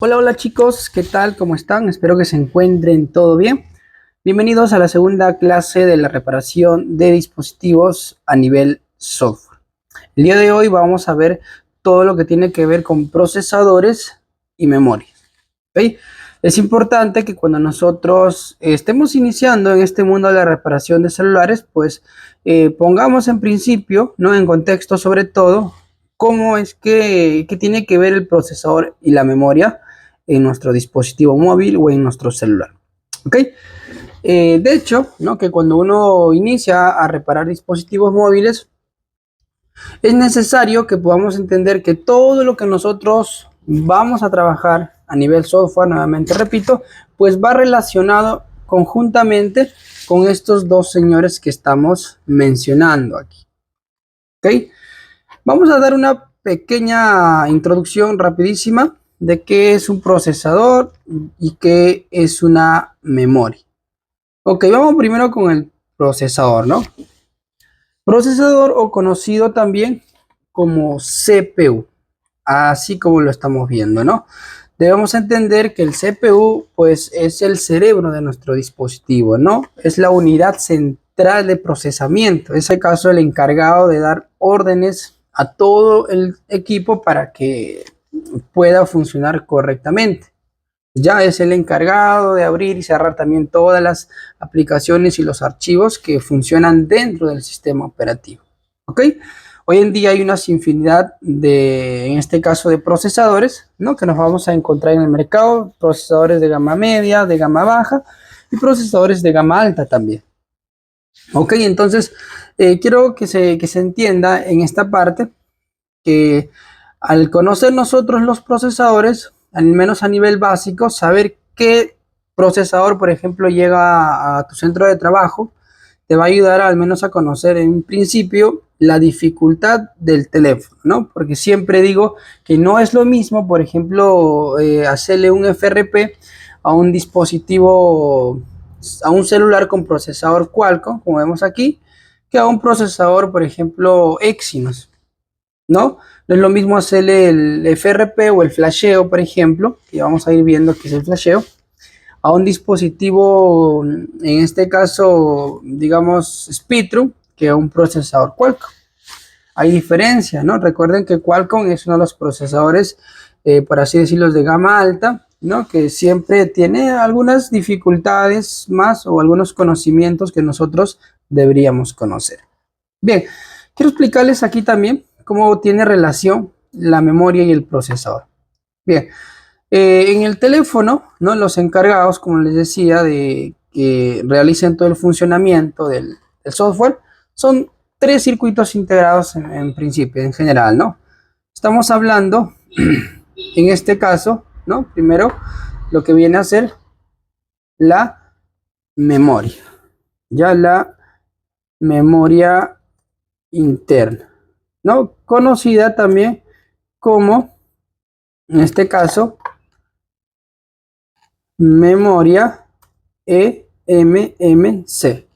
Hola, hola chicos, ¿qué tal? ¿Cómo están? Espero que se encuentren todo bien. Bienvenidos a la segunda clase de la reparación de dispositivos a nivel software. El día de hoy vamos a ver todo lo que tiene que ver con procesadores y memoria. ¿Ok? Es importante que cuando nosotros estemos iniciando en este mundo de la reparación de celulares, pues pongamos en principio, ¿no? En contexto sobre todo, cómo es que tiene que ver el procesador y la memoria en nuestro dispositivo móvil o en nuestro celular. ¿Ok? De hecho, ¿no? Que cuando uno inicia a reparar dispositivos móviles, es necesario que podamos entender que todo lo que nosotros vamos a trabajar a nivel software, nuevamente repito, pues va relacionado conjuntamente con estos dos señores que estamos mencionando aquí. ¿Ok? Vamos a dar una pequeña introducción rapidísima de qué es un procesador y qué es una memoria. Ok, vamos primero con el procesador, ¿no? Procesador o conocido también como CPU, así como lo estamos viendo, ¿no? Debemos entender que el CPU pues es el cerebro de nuestro dispositivo, ¿no? Es la unidad central de procesamiento, es el caso el encargado de dar órdenes a todo el equipo para que pueda funcionar correctamente. Ya es el encargado de abrir y cerrar también todas las aplicaciones y los archivos que funcionan dentro del sistema operativo. ¿Ok? Hoy en día hay una infinidad de, en este caso, de procesadores, ¿no? Que nos vamos a encontrar en el mercado, procesadores de gama media, de gama baja y procesadores de gama alta también. Ok, entonces quiero que se entienda en esta parte que al conocer nosotros los procesadores, al menos a nivel básico, saber qué procesador, por ejemplo, llega a tu centro de trabajo, te va a ayudar al menos a conocer en principio la dificultad del teléfono, ¿no? Porque siempre digo que no es lo mismo, por ejemplo, hacerle un FRP a un dispositivo, a un celular con procesador Qualcomm, como vemos aquí, que a un procesador, por ejemplo, Exynos, ¿no? No es lo mismo hacerle el FRP o el flasheo, por ejemplo, que vamos a ir viendo qué es el flasheo, a un dispositivo, en este caso, digamos, Spectrum, que a un procesador Qualcomm. Hay diferencias, ¿no? Recuerden que Qualcomm es uno de los procesadores, por así decirlo, de gama alta, ¿no? Que siempre tiene algunas dificultades más o algunos conocimientos que nosotros deberíamos conocer. Bien, quiero explicarles aquí también cómo tiene relación la memoria y el procesador. Bien, en el teléfono, ¿no? Los encargados, como les decía, de que realicen todo el funcionamiento del software, son tres circuitos integrados en principio, en general, ¿no? Estamos hablando, en este caso, ¿no? Primero, lo que viene a ser la memoria, ya la memoria interna, ¿no? Conocida también como, en este caso, memoria eMMC,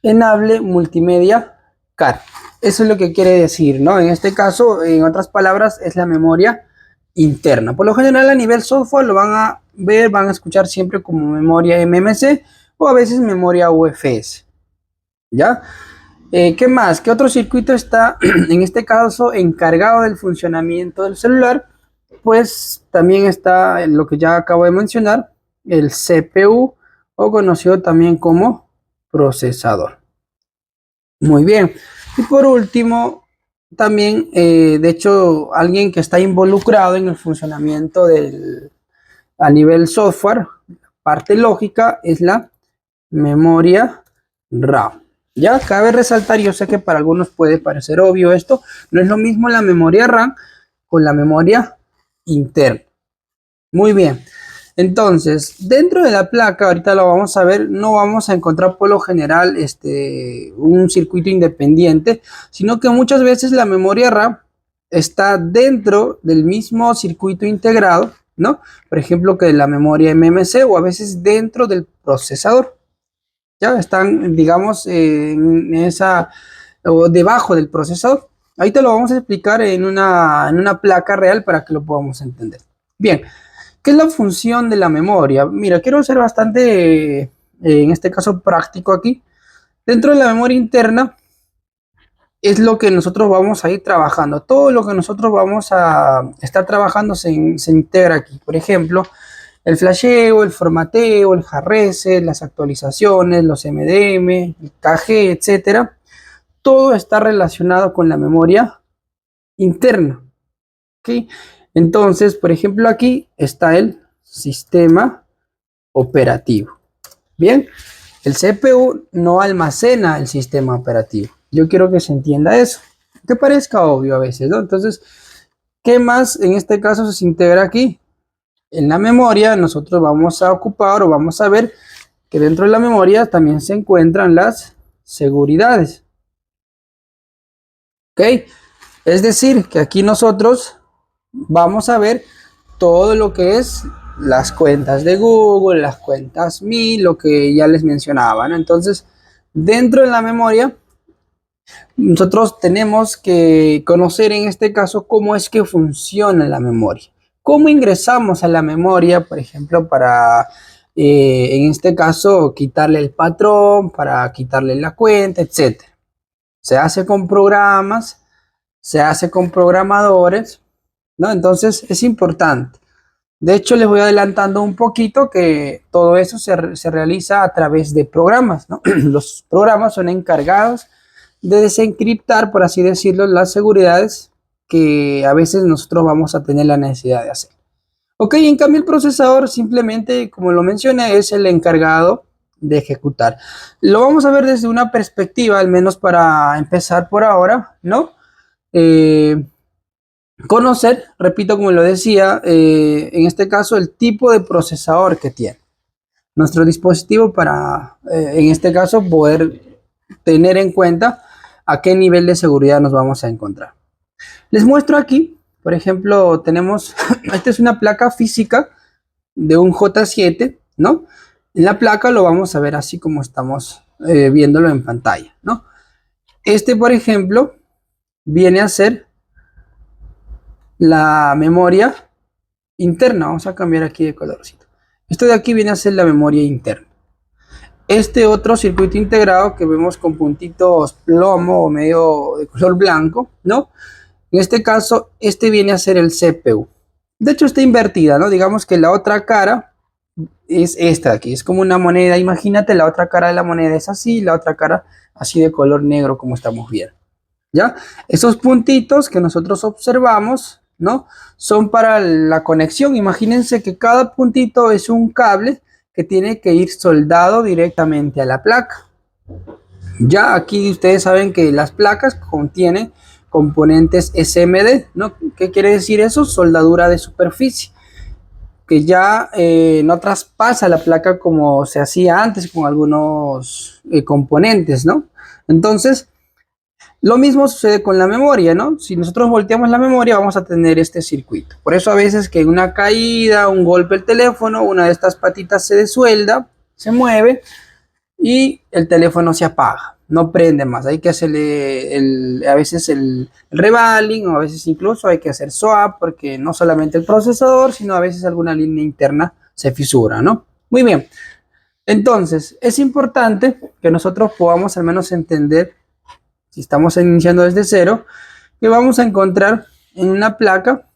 Enable Multimedia Card. Eso es lo que quiere decir, ¿no? En este caso, en otras palabras, es la memoria interna. Por lo general, a nivel software lo van a ver, van a escuchar siempre como memoria MMC o a veces memoria UFS, ¿ya? ¿Qué más? ¿Qué otro circuito está, en este caso, encargado del funcionamiento del celular? Pues también está lo que ya acabo de mencionar, el CPU o conocido también como procesador. Muy bien. Y por último, también, de hecho, alguien que está involucrado en el funcionamiento a nivel software, parte lógica, es la memoria RAM. Ya cabe resaltar, yo sé que para algunos puede parecer obvio esto, no es lo mismo la memoria RAM con la memoria interna. Muy bien. Entonces, dentro de la placa, ahorita lo vamos a ver, no vamos a encontrar por lo general un circuito independiente, sino que muchas veces la memoria RAM está dentro del mismo circuito integrado, ¿no? Por ejemplo, que la memoria MMC o a veces dentro del procesador. Ya están, digamos, en esa o debajo del procesador. Ahí te lo vamos a explicar en una placa real para que lo podamos entender. Bien. ¿Qué es la función de la memoria? Mira, quiero ser bastante, en este caso, práctico aquí. Dentro de la memoria interna es lo que nosotros vamos a ir trabajando. Todo lo que nosotros vamos a estar trabajando se integra aquí. Por ejemplo, el flasheo, el formateo, el hard reset, las actualizaciones, los MDM, el KG, etcétera. Todo está relacionado con la memoria interna. ¿Ok? Entonces, por ejemplo, aquí está el sistema operativo. Bien, el CPU no almacena el sistema operativo. Yo quiero que se entienda eso. Que parezca obvio a veces, ¿no? Entonces, ¿qué más en este caso se integra aquí? En la memoria nosotros vamos a ocupar o vamos a ver que dentro de la memoria también se encuentran las seguridades. ¿Ok? Es decir, que aquí nosotros vamos a ver todo lo que es las cuentas de Google, las cuentas Mi, lo que ya les mencionaba, ¿no? Entonces, dentro de la memoria, nosotros tenemos que conocer en este caso cómo es que funciona la memoria. Cómo ingresamos a la memoria, por ejemplo, para, en este caso, quitarle el patrón, para quitarle la cuenta, etc. Se hace con programas, se hace con programadores, ¿no? Entonces, es importante. De hecho, les voy adelantando un poquito que todo eso se realiza a través de programas, ¿no? Los programas son encargados de desencriptar, por así decirlo, las seguridades que a veces nosotros vamos a tener la necesidad de hacer. Ok, en cambio el procesador simplemente, como lo mencioné, es el encargado de ejecutar. Lo vamos a ver desde una perspectiva, al menos para empezar por ahora, ¿no? Conocer, repito, como lo decía, en este caso, el tipo de procesador que tiene nuestro dispositivo para, en este caso, poder tener en cuenta a qué nivel de seguridad nos vamos a encontrar. Les muestro aquí, por ejemplo, tenemos, esta es una placa física de un J7, ¿no? En la placa lo vamos a ver así como estamos viéndolo en pantalla, ¿no? Este, por ejemplo, viene a ser la memoria interna. Vamos a cambiar aquí de colorcito. Esto de aquí viene a ser la memoria interna. Este otro circuito integrado que vemos con puntitos plomo o medio de color blanco, ¿no? En este caso, este viene a ser el CPU. De hecho, está invertida, ¿no? Digamos que la otra cara es esta de aquí. Es como una moneda. Imagínate, la otra cara de la moneda es así, la otra cara así de color negro como estamos viendo. ¿Ya? Esos puntitos que nosotros observamos, ¿no? Son para la conexión. Imagínense que cada puntito es un cable que tiene que ir soldado directamente a la placa. Ya aquí ustedes saben que las placas contienen componentes SMD, ¿no? ¿Qué quiere decir eso? Soldadura de superficie, que ya no traspasa la placa como se hacía antes con algunos componentes, ¿no? Entonces, lo mismo sucede con la memoria, ¿no? Si nosotros volteamos la memoria, vamos a tener este circuito. Por eso a veces que en una caída, un golpe del teléfono, una de estas patitas se desuelda, se mueve y el teléfono se apaga, no prende más. Hay que hacerle a veces el revaling o a veces incluso hay que hacer swap porque no solamente el procesador, sino a veces alguna línea interna se fisura, ¿no? Muy bien. Entonces, es importante que nosotros podamos al menos entender, si estamos iniciando desde cero, que vamos a encontrar en una placa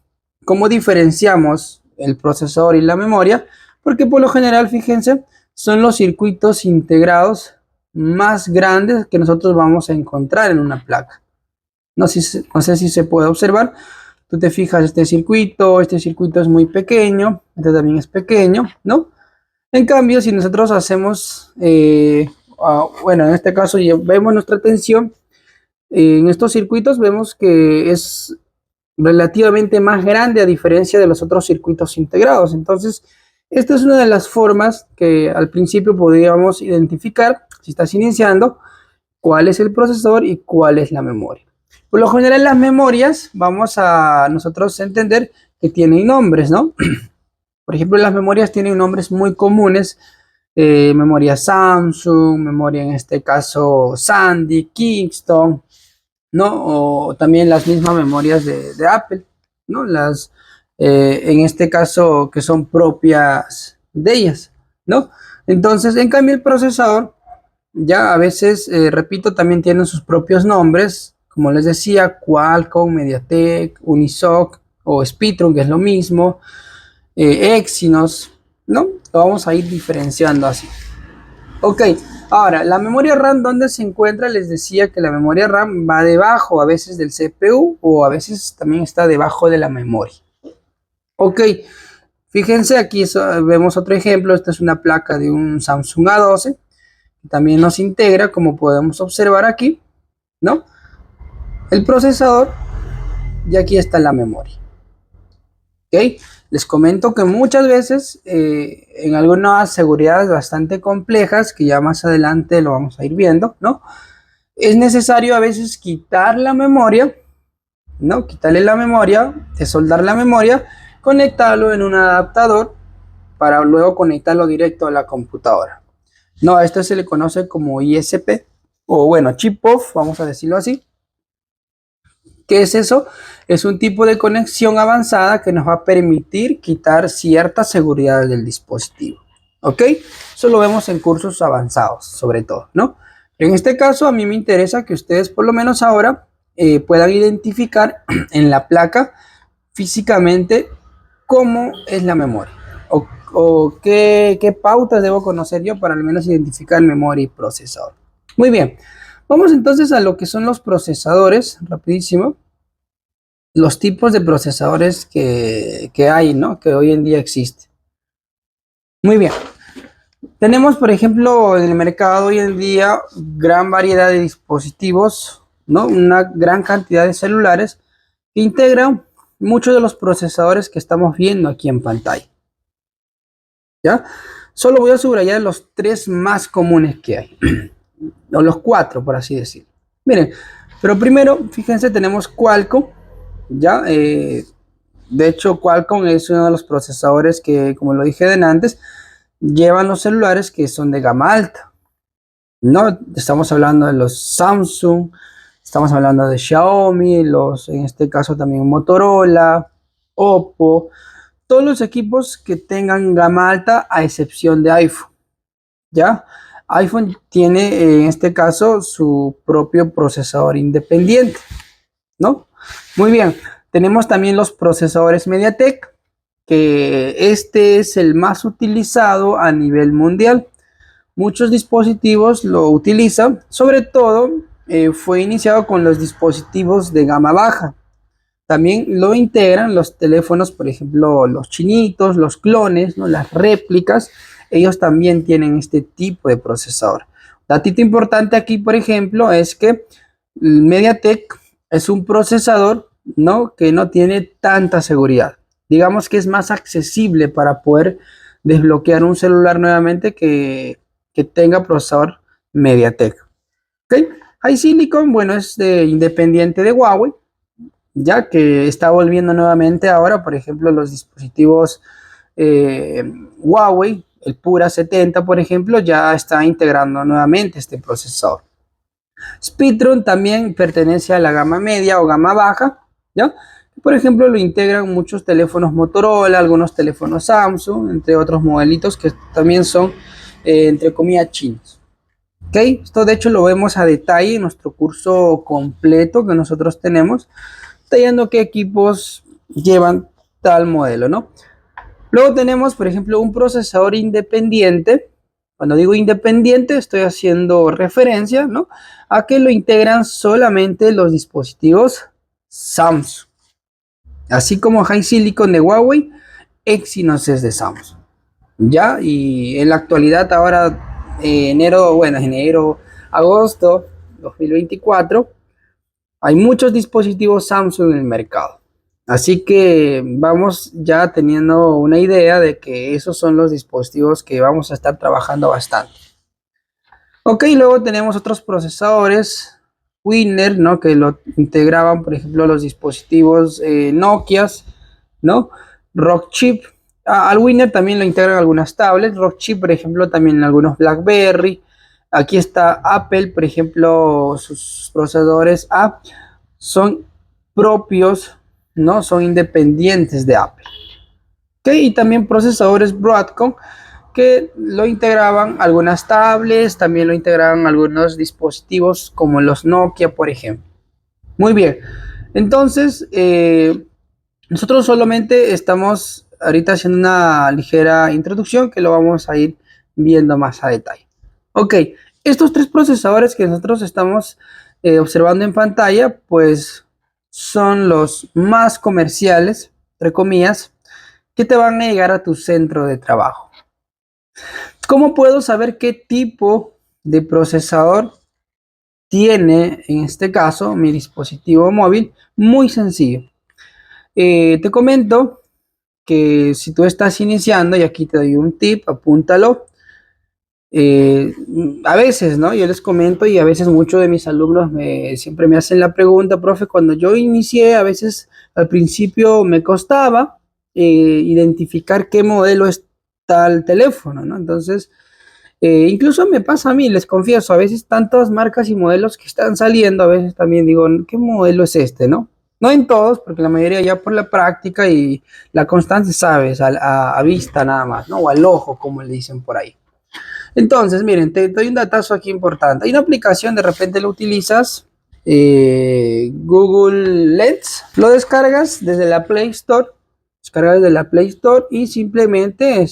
cómo diferenciamos el procesador y la memoria, porque por lo general, fíjense, son los circuitos integrados más grandes que nosotros vamos a encontrar en una placa. No sé si se puede observar. Tú te fijas, este circuito es muy pequeño, este también es pequeño, ¿no? En cambio, si nosotros hacemos, bueno, en este caso vemos nuestra atención en estos circuitos, vemos que es relativamente más grande a diferencia de los otros circuitos integrados. Entonces, esta es una de las formas que al principio podríamos identificar, si estás iniciando, cuál es el procesador y cuál es la memoria. Por lo general, las memorias vamos a nosotros entender que tienen nombres, ¿no? Por ejemplo, las memorias tienen nombres muy comunes, memoria Samsung, memoria en este caso Sandy, Kingston, ¿no? O también las mismas memorias de Apple, ¿no? Las en este caso que son propias de ellas, ¿no? Entonces, en cambio, el procesador ya a veces, repito, también tienen sus propios nombres, como les decía, Qualcomm, MediaTek, Unisoc o Spectrum, que es lo mismo, Exynos, ¿no? Lo vamos a ir diferenciando así. Ok, ahora, la memoria RAM, ¿dónde se encuentra? Les decía que la memoria RAM va debajo a veces del CPU o a veces también está debajo de la memoria. Ok, fíjense aquí vemos otro ejemplo. Esta es una placa de un Samsung A12. También nos integra, como podemos observar aquí, ¿no? El procesador y aquí está la memoria. ¿Ok? Les comento que muchas veces en algunas seguridades bastante complejas, que ya más adelante lo vamos a ir viendo, ¿no? Es necesario a veces quitar la memoria, ¿no? Quitarle la memoria, desoldar la memoria, conectarlo en un adaptador para luego conectarlo directo a la computadora. No, a esto se le conoce como ISP, o bueno, chip off, vamos a decirlo así. ¿Qué es eso? Es un tipo de conexión avanzada que nos va a permitir quitar ciertas seguridades del dispositivo. ¿Ok? Eso lo vemos en cursos avanzados, sobre todo, ¿no? En este caso, a mí me interesa que ustedes, por lo menos ahora, puedan identificar en la placa físicamente cómo es la memoria. O qué pautas debo conocer yo para al menos identificar memoria y procesador. Muy bien. Vamos entonces a lo que son los procesadores, rapidísimo. Los tipos de procesadores que hay, ¿no? Que hoy en día existen. Muy bien. Tenemos, por ejemplo, en el mercado hoy en día gran variedad de dispositivos, ¿no? Una gran cantidad de celulares que integran muchos de los procesadores que estamos viendo aquí en pantalla. ¿Ya? Solo voy a subrayar los tres más comunes que hay. O los cuatro, por así decirlo. Miren, pero primero, fíjense, tenemos Qualcomm, ¿ya? De hecho, Qualcomm es uno de los procesadores que, como lo dije de antes, llevan los celulares que son de gama alta. No estamos hablando de los Samsung, estamos hablando de Xiaomi, en este caso también Motorola, Oppo, todos los equipos que tengan gama alta a excepción de iPhone, ¿ya? iPhone tiene en este caso su propio procesador independiente, ¿no? Muy bien, tenemos también los procesadores MediaTek, que este es el más utilizado a nivel mundial. Muchos dispositivos lo utilizan, sobre todo fue iniciado con los dispositivos de gama baja. También lo integran los teléfonos, por ejemplo, los chinitos, los clones, ¿no? Las réplicas, ellos también tienen este tipo de procesador. Datito importante aquí, por ejemplo, es que el MediaTek es un procesador, ¿no? Que no tiene tanta seguridad. Digamos que es más accesible para poder desbloquear un celular nuevamente que tenga procesador MediaTek. ¿Okay? HiSilicon, bueno, es independiente de Huawei, ya que está volviendo nuevamente ahora, por ejemplo, los dispositivos Huawei, el Pura 70, por ejemplo, ya está integrando nuevamente este procesador. Spectrum también pertenece a la gama media o gama baja, ¿ya? Por ejemplo, lo integran muchos teléfonos Motorola, algunos teléfonos Samsung, entre otros modelitos que también son, entre comillas, chinos. ¿Ok? Esto de hecho lo vemos a detalle en nuestro curso completo que nosotros tenemos, detallando qué equipos llevan tal modelo, ¿no? Luego tenemos, por ejemplo, un procesador independiente. Cuando digo independiente, estoy haciendo referencia, ¿no? A que lo integran solamente los dispositivos Samsung. Así como HiSilicon de Huawei, Exynos es de Samsung. Ya, y en la actualidad ahora, enero, agosto 2024, hay muchos dispositivos Samsung en el mercado. Así que vamos ya teniendo una idea de que esos son los dispositivos que vamos a estar trabajando bastante. Ok, luego tenemos otros procesadores, Winner, ¿no? Que lo integraban, por ejemplo, los dispositivos Nokia, ¿no? Rockchip. Al Winner también lo integran algunas tablets. Rockchip, por ejemplo, también en algunos BlackBerry. Aquí está Apple, por ejemplo, sus procesadores A son propios ¿no? Son independientes de Apple. ¿Ok? Y también procesadores Broadcom que lo integraban algunas tablets, también lo integraban algunos dispositivos como los Nokia, por ejemplo. Muy bien. Entonces, nosotros solamente estamos ahorita haciendo una ligera introducción que lo vamos a ir viendo más a detalle. Ok, estos tres procesadores que nosotros estamos observando en pantalla, pues son los más comerciales, entre comillas, que te van a llegar a tu centro de trabajo. ¿Cómo puedo saber qué tipo de procesador tiene, en este caso, mi dispositivo móvil? Muy sencillo. Te comento que si tú estás iniciando, y aquí te doy un tip, apúntalo. A veces, ¿no? Yo les comento y a veces muchos de mis alumnos siempre me hacen la pregunta, profe, cuando yo inicié, a veces al principio me costaba identificar qué modelo es tal teléfono, ¿no? Entonces, incluso me pasa a mí, les confieso, a veces tantas marcas y modelos que están saliendo, a veces también digo, ¿qué modelo es este, no? No en todos, porque la mayoría ya por la práctica y la constancia, sabes, a vista nada más, ¿no? O al ojo, como le dicen por ahí. Entonces, miren, te doy un datazo aquí importante. Hay una aplicación, de repente lo utilizas, Google Lens, lo descargas desde la Play Store, y simplemente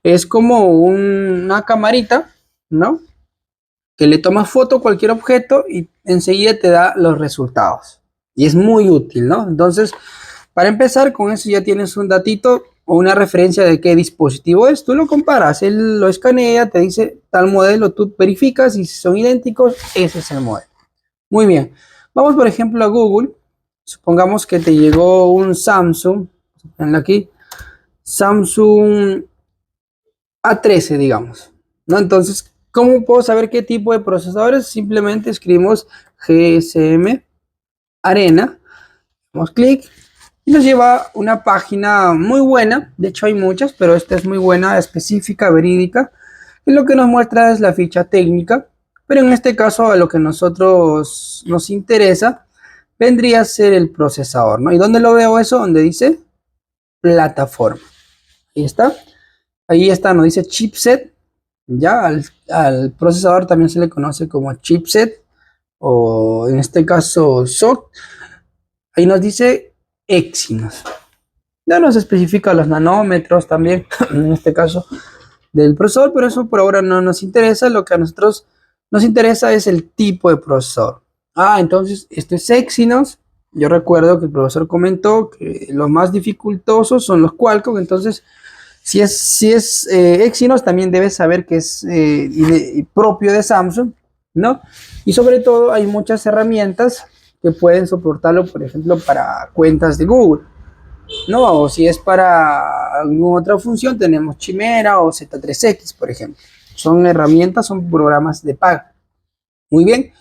es como una camarita, ¿no? Que le tomas foto a cualquier objeto y enseguida te da los resultados. Y es muy útil, ¿no? Entonces, para empezar con eso ya tienes un datito o una referencia de qué dispositivo es. Tú lo comparas, él lo escanea, te dice tal modelo, tú verificas y si son idénticos, ese es el modelo. Muy bien. Vamos, por ejemplo, a Google. Supongamos que te llegó un Samsung, aquí, Samsung A13, digamos, ¿no? Entonces, ¿cómo puedo saber qué tipo de procesadores? Simplemente escribimos GSM Arena, damos clic y nos lleva a una página muy buena. De hecho, hay muchas, pero esta es muy buena, específica, verídica. Y lo que nos muestra es la ficha técnica, pero en este caso, a lo que nosotros nos interesa vendría a ser el procesador, ¿no? ¿Y dónde lo veo eso? Donde dice plataforma. Ahí está. Ahí está, nos dice chipset. Ya al procesador también se le conoce como chipset o en este caso SoC. Ahí nos dice Exynos. Ya nos especifica los nanómetros también, en este caso del procesador, pero eso por ahora no nos interesa. Lo que a nosotros nos interesa es el tipo de procesador. Entonces este es Exynos. Yo recuerdo que el profesor comentó que los más dificultosos son los Qualcomm, entonces si es Exynos, también debes saber que es propio de Samsung, ¿no? Y sobre todo hay muchas herramientas que pueden soportarlo, por ejemplo, para cuentas de Google, ¿no? O si es para alguna otra función, tenemos Chimera o Z3X, por ejemplo. Son herramientas, son programas de paga. Muy bien.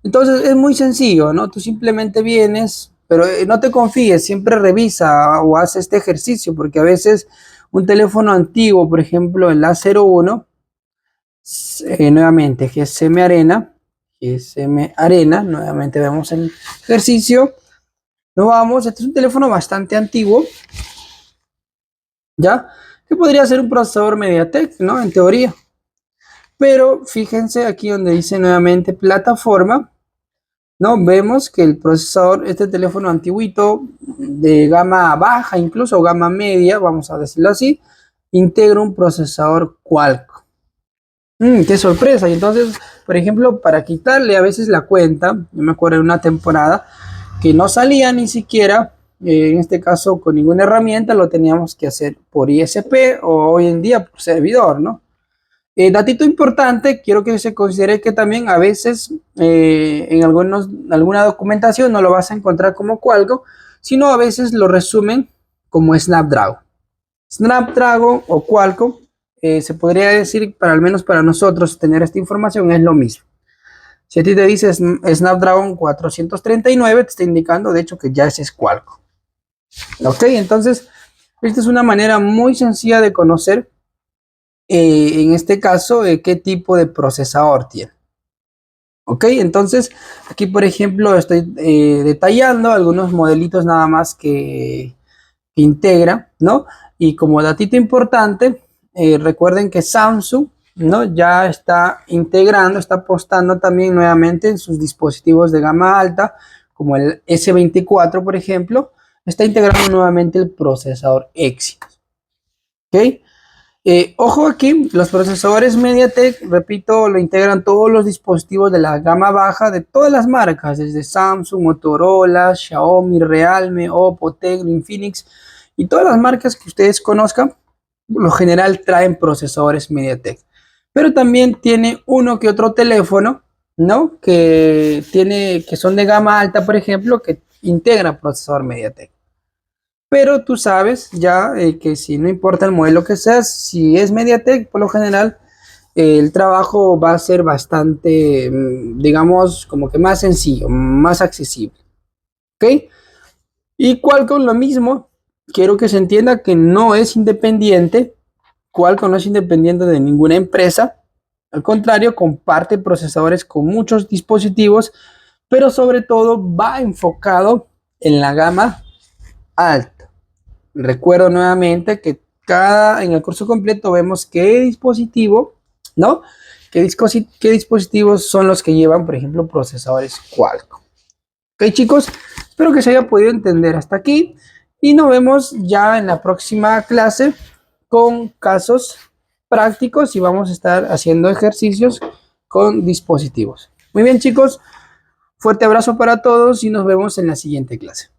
Entonces es muy sencillo, ¿no? Tú simplemente vienes, pero no te confíes, siempre revisa o haz este ejercicio, porque a veces un teléfono antiguo, por ejemplo, el A01, nuevamente GSM Arena, nuevamente vemos el ejercicio, nos vamos, este es un teléfono bastante antiguo, ¿ya? Que podría ser un procesador MediaTek, ¿no? En teoría. Pero fíjense aquí donde dice nuevamente plataforma, ¿no? Vemos que el procesador, este teléfono antiguito de gama baja, incluso gama media, vamos a decirlo así, integra un procesador Qualcomm. ¡Qué sorpresa! Y entonces, por ejemplo, para quitarle a veces la cuenta, yo me acuerdo de una temporada que no salía ni siquiera, en este caso con ninguna herramienta, lo teníamos que hacer por ISP o hoy en día por servidor, ¿no? Datito importante, quiero que se considere que también a veces en alguna documentación no lo vas a encontrar como Qualcomm, sino a veces lo resumen como Snapdragon. Snapdragon o Qualcomm, se podría decir, para al menos para nosotros tener esta información es lo mismo. Si a ti te dice Snapdragon 439, te está indicando de hecho que ya ese es Qualcomm. Ok, entonces esta es una manera muy sencilla de conocer en este caso qué tipo de procesador tiene. Ok, entonces aquí por ejemplo estoy detallando algunos modelitos nada más que integra, ¿no? Y como datito importante, recuerden que Samsung, ¿no? Ya está integrando, está apostando también nuevamente en sus dispositivos de gama alta, como el S24, por ejemplo, está integrando nuevamente el procesador Exynos, ¿ok? Ojo aquí, los procesadores MediaTek, repito, lo integran todos los dispositivos de la gama baja de todas las marcas, desde Samsung, Motorola, Xiaomi, Realme, Oppo, Tecno, Infinix y todas las marcas que ustedes conozcan, por lo general traen procesadores MediaTek. Pero también tiene uno que otro teléfono, ¿no? Que son de gama alta, por ejemplo, que integra procesador MediaTek. Pero tú sabes ya que si no importa el modelo que seas, si es MediaTek, por lo general el trabajo va a ser bastante, digamos, como que más sencillo, más accesible. ¿Ok? Y Qualcomm lo mismo, quiero que se entienda que no es independiente, Qualcomm no es independiente de ninguna empresa, al contrario, comparte procesadores con muchos dispositivos, pero sobre todo va enfocado en la gama alta. Recuerdo nuevamente que en el curso completo vemos qué dispositivo, ¿no? Qué dispositivos son los que llevan, por ejemplo, procesadores Qualcomm. Ok, chicos, espero que se haya podido entender hasta aquí y nos vemos ya en la próxima clase con casos prácticos y vamos a estar haciendo ejercicios con dispositivos. Muy bien, chicos, fuerte abrazo para todos y nos vemos en la siguiente clase.